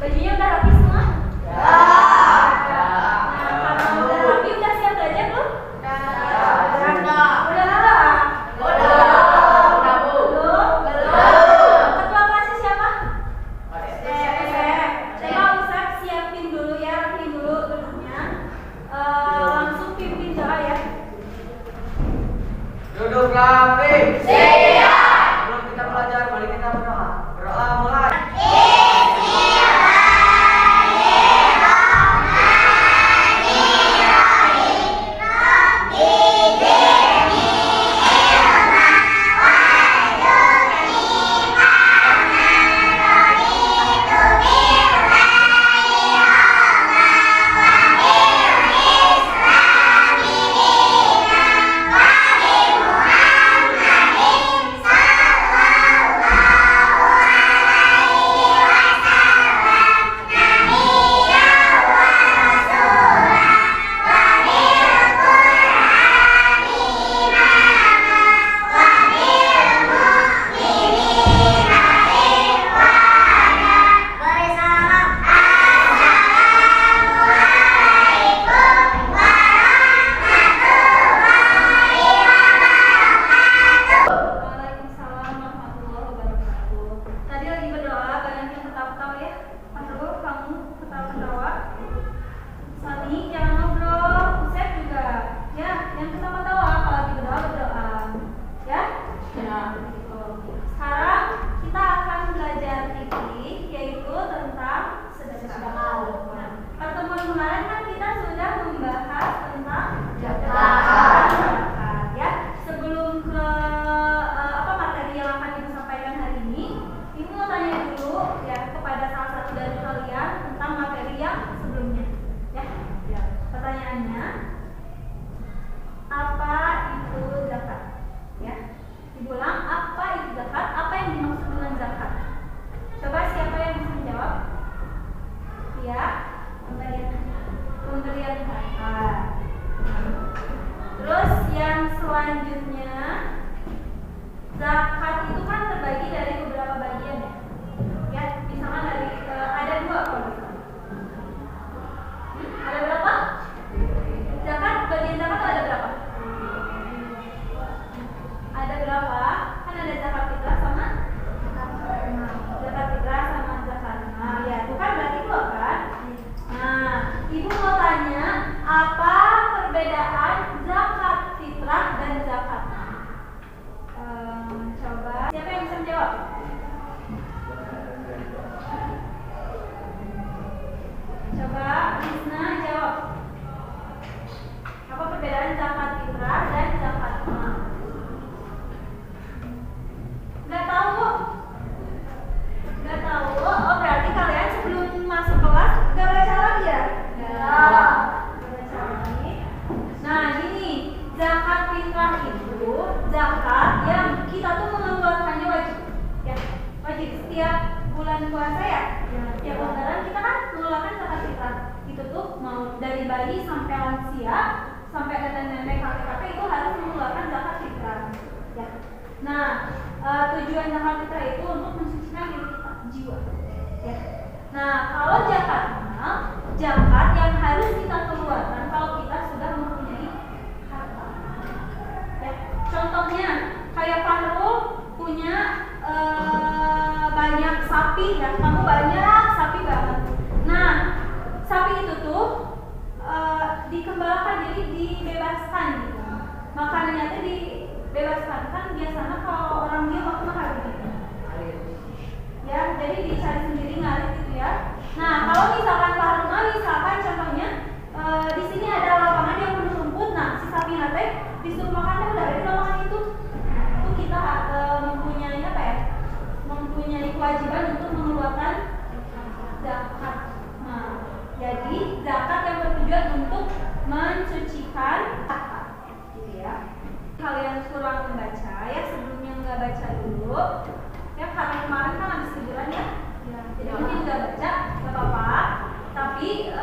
Bajunya udah rapi semua? Duduk rapi. Siap. Sebelum kita belajar, mari kita berdoa. Berdoa mulai. Selanjutnya, zakat itu kan terbagi dari beberapa bagian ya. Ya, misalkan dari ada dua kalau misalnya. Ada berapa? Bagian zakat ada berapa? Ada berapa? Kan ada zakat fitrah sama zakat fitrah sama zakat. Nah, ya itu kan berarti dua kan? Nah, ibu mau tanya apa perbedaan zakat fitrah dan zakat? Coba siapa yang bisa menjawab? Coba Rizna jawab. Apa perbedaan zakat fitrah dan zakat mal? Nggak tahu? Nggak tahu? Oh berarti kalian sebelum masuk kelas nggak baca lagi ya? Nggak baca lagi. Nah gini, zakat fitrah itu zakat yang kita tuh mengeluarkannya wajib, ya wajib setiap bulan puasa ya. Tiap lebaran kita kan mengeluarkan zakat fitrah. Itu tuh mau dari bayi sampai lansia, sampai nenek-nenek kakek-kakek itu harus mengeluarkan zakat fitrah. Ya. Nah tujuan zakat fitrah itu untuk mensucikan diri kita, jiwa. Ya. Nah kalau zakat mal, zakat yang harus kita keluarkan kalau kita sudah mempunyai harta. Ya. Contohnya kayak Fahrul punya banyak sapi ya, kamu banyak sapi banget. Nah sapi itu tuh dikembalakan, jadi dibebaskan gitu. Makanannya tuh dibebaskan, kan biasanya kalau orang dia waktu makan gitu. Ya, jadi dicari sendiri ngarit gitu ya. Nah, kalau misalkan Faruna, misalkan contohnya di sini ada lapangan yang penuh rumput. Nah, si sapi nate disuruh makan dari lapangan itu. Itu kita mempunyai apa ya? Mempunyai kewajiban untuk mengeluarkan zakat. Nah, jadi zakat yang bertujuan untuk mensucikan zakat, gitu ya. Kalian kurang membaca ya, sebelumnya nggak baca dulu. Ya karena kemarin kan habis liburan ya. Jadi mungkin nggak baca, nggak apa-apa. Tapi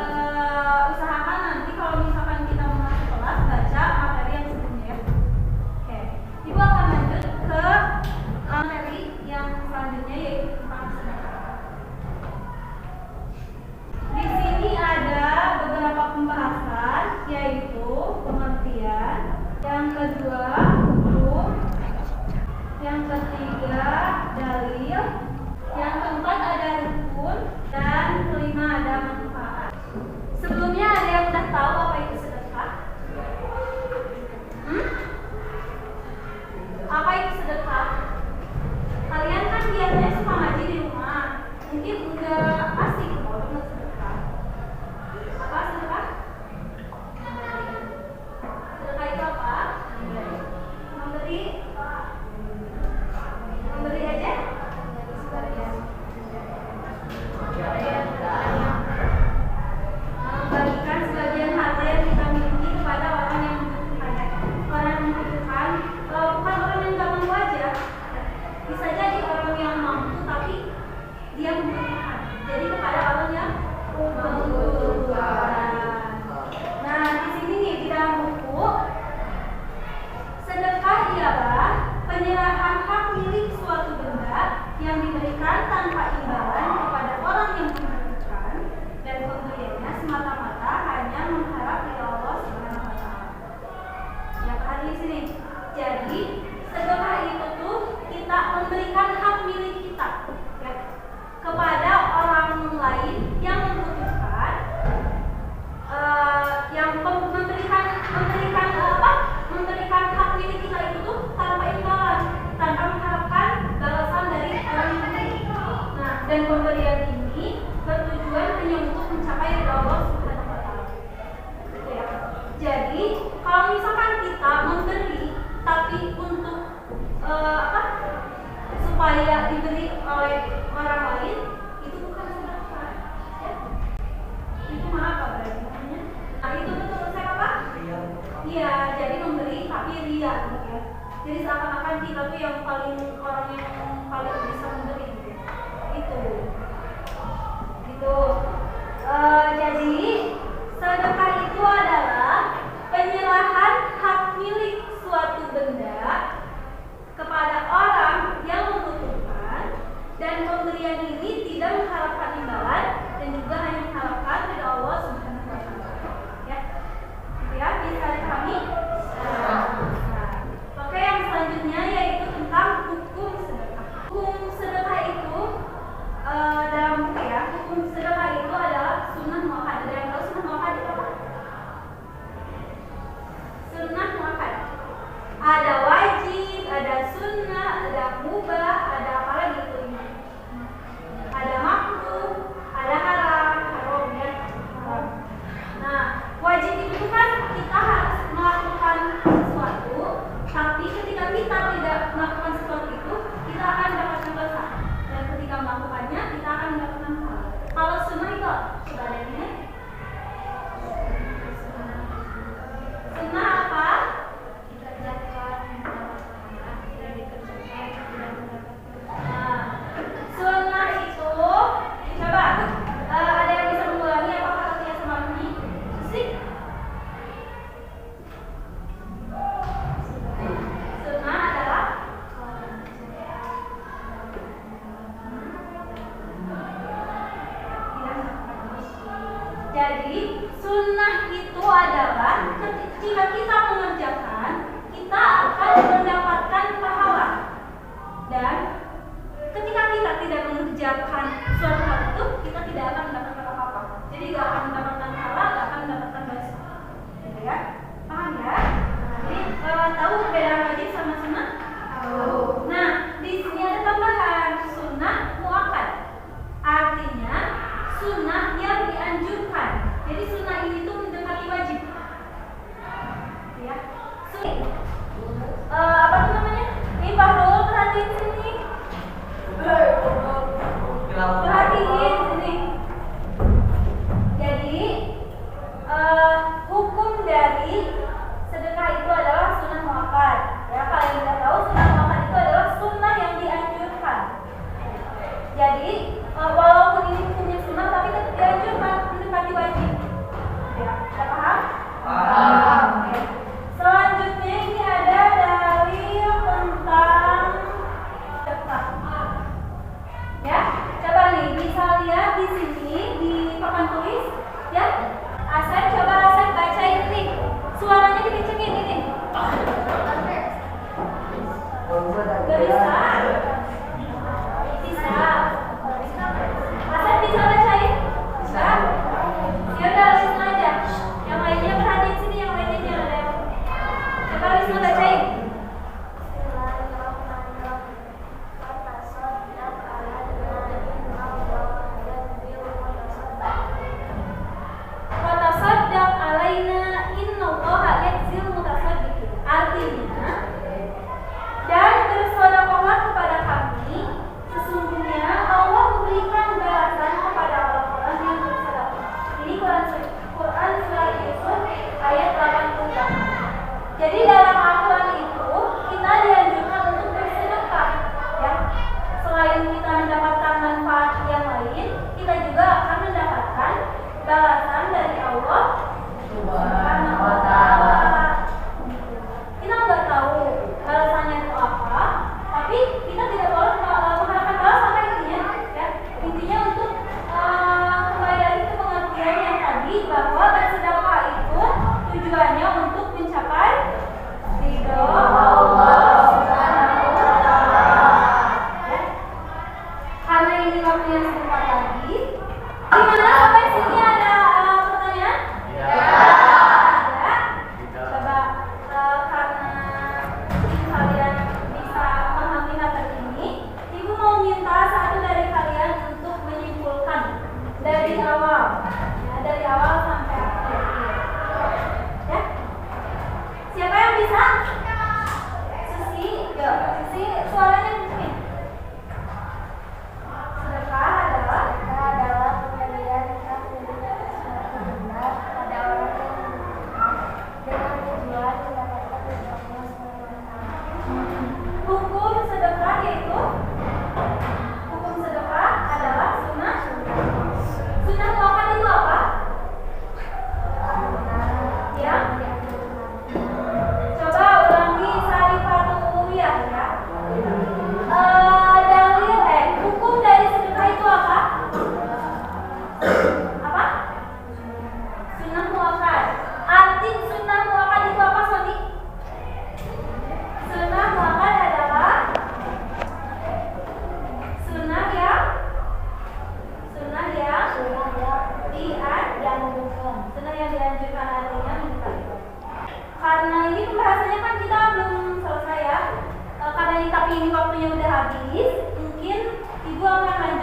usahakan nanti kalau misalkan kita mau masuk kelas baca materi yang sebelumnya ya. Oke, ibu akan lanjut ke materi yang selanjutnya yaitu tentang sedekah. ialah penyerahan hak milik suatu benda yang diberikan tanpa imbalan kepada orang yang membutuhkan dan pemberiannya semata-mata hanya mengharap ridha Allah Subhanahu wa taala. Ya, perhatikan di sini. Jadi, sedekah itu tuh kita memberikan hak milik kita ya, kepada orang lain yang membutuhkan, memberikan hak milik kita itu tuh tanpa imbalan, tanpa mengharapkan balasan dari orang yang memberi. Nah, dan pemberian ini bertujuan hanya untuk mencapai ridha Allah Subhanahu wa taala. Gitu ya. Jadi, kalau misalkan kita memberi tapi untuk supaya diberi oleh orang lain, itu bukan sedekah. Ya. Itu apa berarti namanya? Nah, itu betul saya apa? Iya, jadi memberi tapi ria gitu ya. Jadi seakan-akan kita tuh yang paling orang yang paling bisa memberi gitu. Itu. Gitu. Jadi sedekah itu adalah penyerahan hak milik suatu benda kepada orang yang membutuhkan, dan pemberian ini tidak mengharapkan imbalan dan juga hanya mengharapkan ridha Allah Subhanahu wa taala. Ya. Gitu ya, bisa dipahami? Oke, yang selanjutnya yaitu tentang hukum sedekah. Hukum sedekah itu dalam buku ya, hukum sedekah itu adalah sunnah muakkad. Ada yang tahu sunnah muakkad itu apa? Sunnah muakkad. Ada wajib, ada sunnah, ada mubah, ada apa lagi itu? Ada makruh, ada haram ya. Nah, wajib itu kan kita harus melakukan sesuatu, tapi ketika kita tidak melakukan sesuatu itu, kita akan mendapatkan dosa. Dan ketika melakukannya, kita akan mendapatkan pahala. Kalau sunnah itu sudah ada ini. Sunnah apa? Sunnah itu, coba ada yang bisa mengulangi apa katanya sama ini? Sih. Sunnah adalah jadi sunnah itu adalah ketika kita mengerjakan, kita akan mendapatkan pahala. Dan ketika kita tidak mengerjakan suatu hal itu, kita tidak akan mendapatkan apa-apa. Jadi gak akan mendapatkan pahala, gak akan mendapatkan dosa. Gitu ya? Paham ya? Jadi tahu perbedaan wajib sama sunnah? Tahu. Nah, di sini ada tambahan sunnah muakkad. Artinya sunnah yang dianjurkan. Jadi sunnah ini tuh mendekati wajib. Ya. Apa tuh namanya? Ini Fahrul, perhatiin sini. Perhatiin sini. Jadi hukum dari sedekah itu adalah sunnah muakkad. Ya, kalian sudah tahu sunnah muakkad itu adalah sunnah yang dianjurkan. Jadi walaupun ini hukumnya sunnah, tapi tetap dianjurkan mendekati wajib. Ya, sudah paham? Paham. Oke. Selanjutnya ini ada dalil tentang sedekah. Ya, coba nih bisa lihat ini waktunya udah habis, mungkin ibu akan